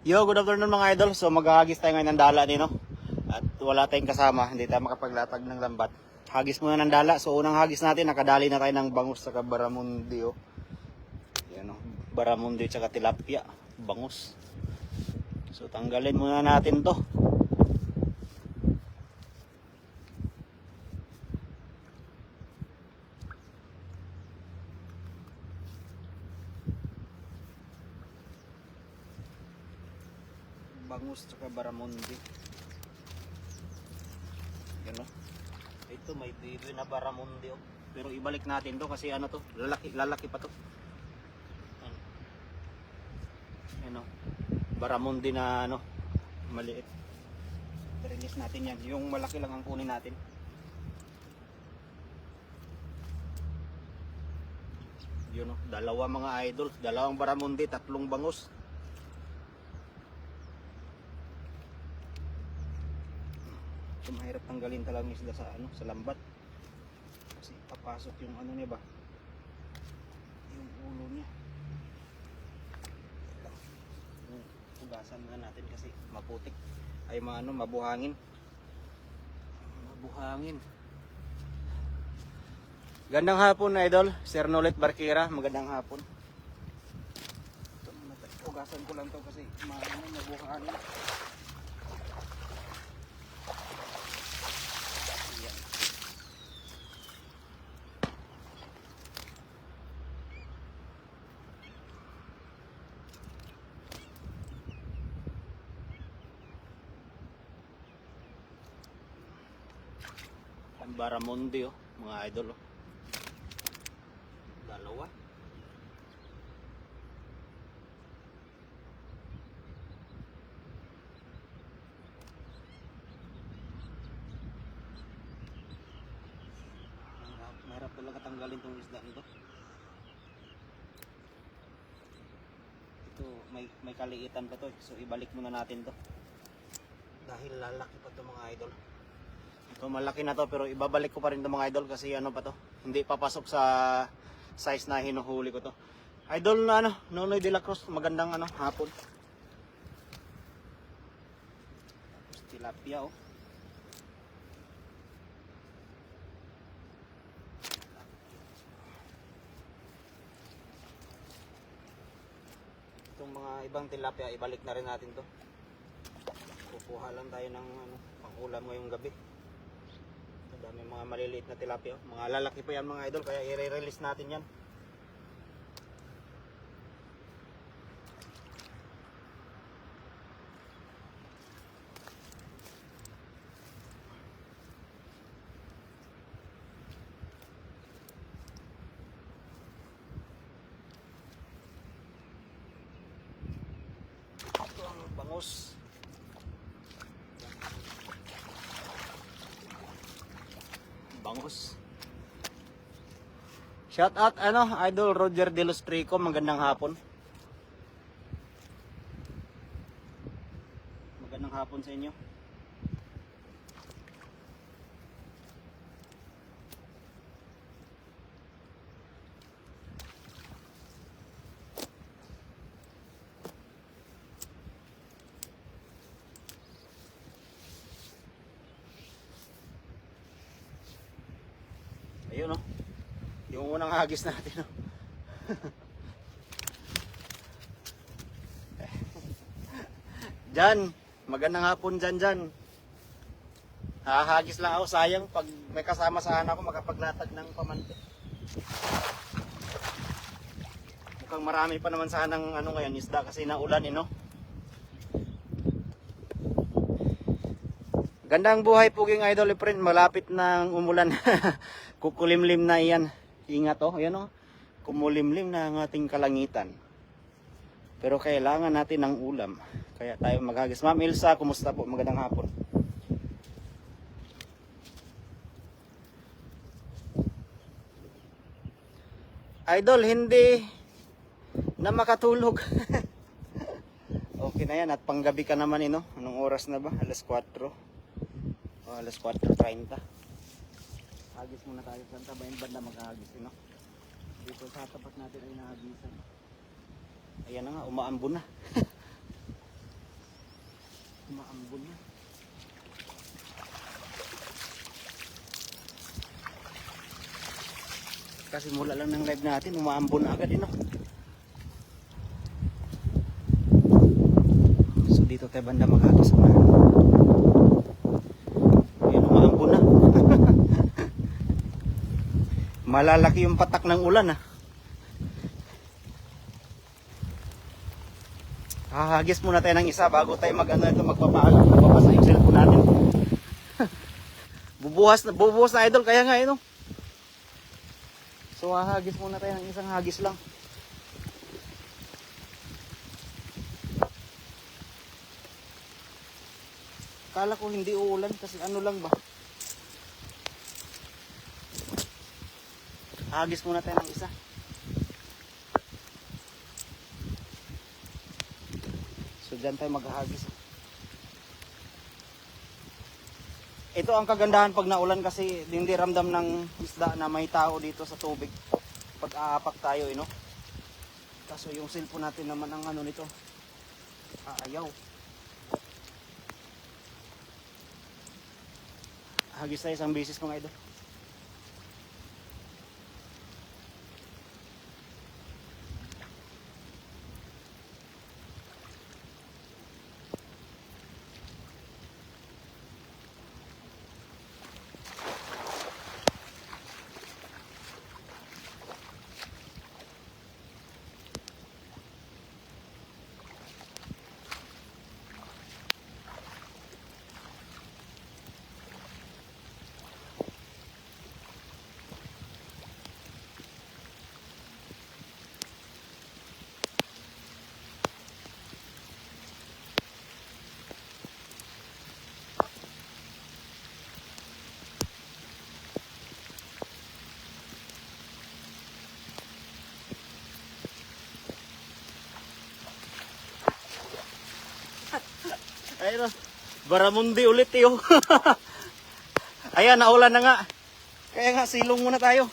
Yo, good afternoon mga idol. So maghahagis tayo ngayon ng dala no. At wala tayong kasama, hindi tayo makapaglatag ng lambat. Hagis muna ng dala. So unang hagis natin, nakadali na tayo ng bangus sa baramundi oh. Yan oh, baramundi at tilapia, bangus. So tanggalin muna natin to. Bangus at baramundi. Yan oh. Ito may baby na baramundi oh. Pero ibalik natin to kasi ano to, lalaki pa to. Ano, baramundi na ano, maliit. I-release natin yan. Yung malaki lang ang kunin natin. Yun oh, dalawa mga idol, dalawang baramundi, tatlong bangus. So, mahirap tanggalin talagang isda sa ano, sa lambat. Kasi papasok yung ano niya ba? Yung ulo niya. Hugasan na natin kasi maputik. Ay maano, mabuhangin. Mabuhangin. Gandang hapon idol, Sir Nolet Barkira, magandang hapon. Hugasan ko lang to kasi maano, mabuhangin. Baramundi oh, mga idol oh. Dalawa. Mahirap talaga tanggalin tong isda nito. Ito may kaliitan pa to, so ibalik muna natin to. Dahil lalaki pa to mga idol. Ito malaki na to pero ibabalik ko pa rin to mga idol kasi ano pa to, hindi papasok sa size na hinuhuli ko to. Idol na ano, Nonoy de la Cruz, magandang ano, hapon. Tapos tilapia oh. Itong mga ibang tilapia, ibalik na rin natin to. Kukuha lang tayo ng ano, pang-ulam ngayong gabi. Dami mga maliliit na tilapia. Mga lalaki pa yan mga idol, kaya i-release natin yan. Ito ang bangus. Bangus. Shout out ano, Idol Roger De Los Trico, magandang hapon. Magandang hapon sa inyo. Ayun oh. Yung unang hagis natin oh. Jan, magandang hapon Jan. Hahagis lang ako, sayang pag may kasama sana ako makapaglatag ng pamanti. Mukhang marami pa naman sanang ano ngayon isda kasi naulan no. Gandang buhay puging idol friend, malapit nang umulan. Kukulimlim na iyan. Ingat oh, ayan oh. Kumulimlim na ang ating kalangitan. Pero kailangan natin ng ulam. Kaya tayo maghagis. Ma'am Ilsa, kumusta po? Magandang hapon. Idol, hindi na makatulog. Okay na yan at panggabi ka naman no. Anong oras na ba? Alas 4. Alas 4:30. Hagis muna tayo sa tabayin banda maghahagis no. Dito sa tapat natin ay nahagisan. Ayan na nga, umaambon na. Umaambon yan. Kasi mula lang ng live natin, umaambon na agad, no? So dito tayo banda maghagis na. Ayan, umaambon na. Malalaki yung patak ng ulan, ah. Hahagis muna tayo ng isa bago tayo magpapaalam. Babasa yung cellphone natin. bubuhas na idol, kaya nga, no? So hahagis muna tayo ng isang hagis lang. Kala ko hindi uulan kasi ano lang ba. Hagis muna tayo ng isa. So dyan tayo maghahagis. Ito ang kagandahan pag naulan kasi hindi ramdam ng isda na may tao dito sa tubig pag aapak tayo, no? Kaso yung cellphone natin naman ang ano nito, ayaw. Hagis tayo isang beses mga idol. Ayun, Baramundi ulit yo. Ayan, naulan na nga. Kaya nga, silong muna tayo.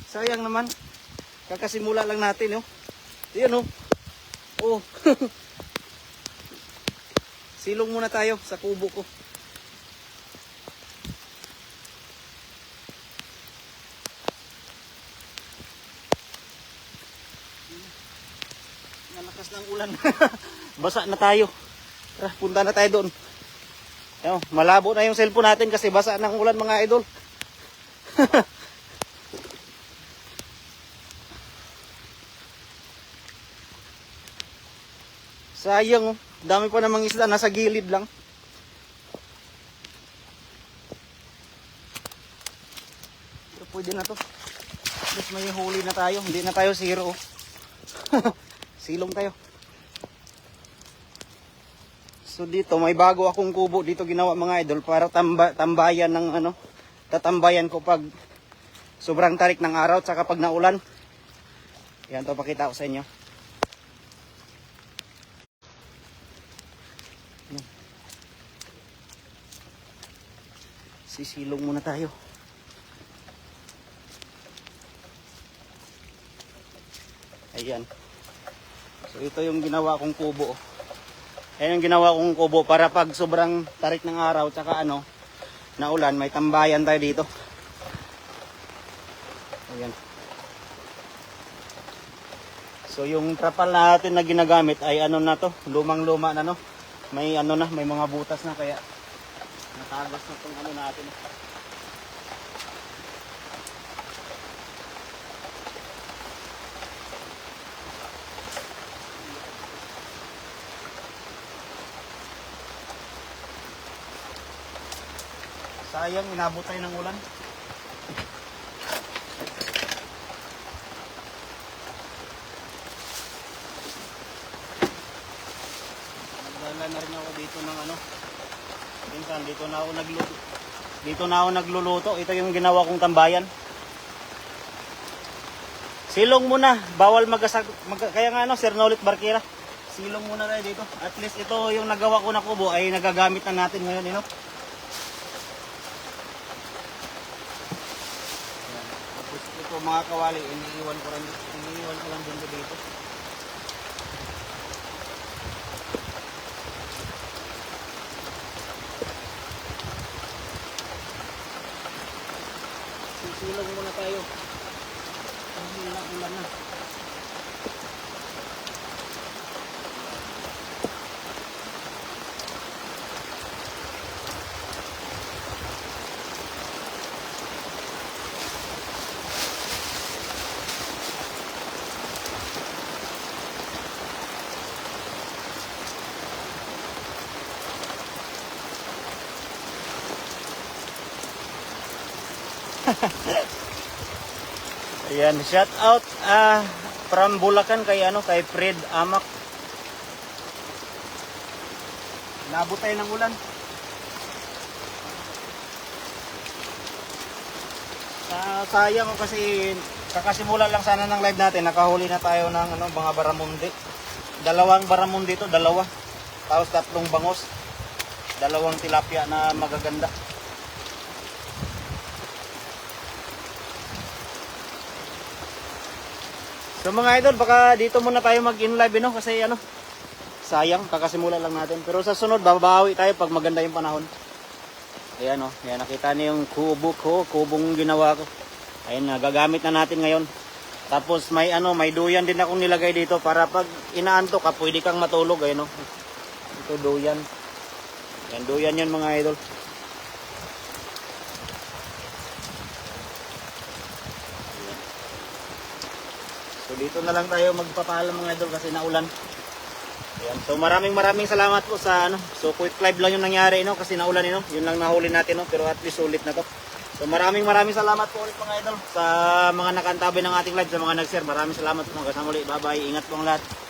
Sayang naman. Kakasimula lang natin, yo. Yun, oh. Oh. Silong muna tayo sa kubo ko. Nalakas ng ulan. Basa na tayo. Tara, punta na tayo doon. Ayun, malabo na yung cellphone natin kasi basa ng ulan mga idol. Sayang, oh. Dami pa namang isda nasa gilid lang. Ito pwede na to. Mas may huli na tayo. Hindi na tayo zero. Silong tayo. So dito may bago akong kubo dito ginawa mga idol para tambayan ng ano, tatambayan ko pag sobrang tarik ng araw at saka pag naulan. Yan to, pakita ko sa inyo. Yan. Sisilong muna tayo. Ayan. So ito yung ginawa kong kubo. Ayan yung ginawa kong kubo para pag sobrang tarik ng araw tsaka ano, naulan, may tambayan tayo dito. Ayan. So yung trapal natin na ginagamit ay ano na to, lumang-luma na no. May ano na, may mga butas na kaya natagos na tong ano natin. Sayang, inabot tayo ng ulan. Nagdala na rin ako dito ng ano. Minsan, dito na ako nagluluto. Dito na ako nagluluto. Ito yung ginawa kong tambayan. Silong muna. Bawal kaya nga ano, Sir Nolit Barkira. Silong muna tayo dito. At least ito yung nagawa ko na kubo ay nagagamit na natin ngayon, you know? Ito mga kawali, iniiwan ko lang dito. Silong muna tayo. Dahil ulan na. Ayan, shout out from Bulacan kay Fred Amak. Naabot tayo ng ulan. Sayang kasi kakasimula lang sana ng live natin, nakahuli na tayo ng mga baramundi. Dalawang baramundi to, dalawa. Tapos 3 bangos. 2 tilapia na magaganda. So mga idol, baka dito muna tayo mag-in live kasi sayang, kakasimula lang natin. Pero sa sunod, babawi tayo pag maganda yung panahon. Ayan ayan, nakita niyo yung kubo ko, kubong ginawa ko. Ayan, gagamit na natin ngayon. Tapos may duyan din akong nilagay dito para pag inaantok ka, pwede kang matulog. Ayan ito duyan. Ayan, duyan yan mga idol. So dito na lang tayo magpapaalam mga idol kasi naulan. Ayan. So maraming salamat po sa So quick live lang yung nangyari kasi naulan Yun lang nahuli natin pero at least ulit na to. So maraming salamat po ulit mga idol sa mga nakantabi ng ating live, sa mga nag-share. Maraming salamat po mga kasama ulit. Bye bye. Ingat po ang lahat.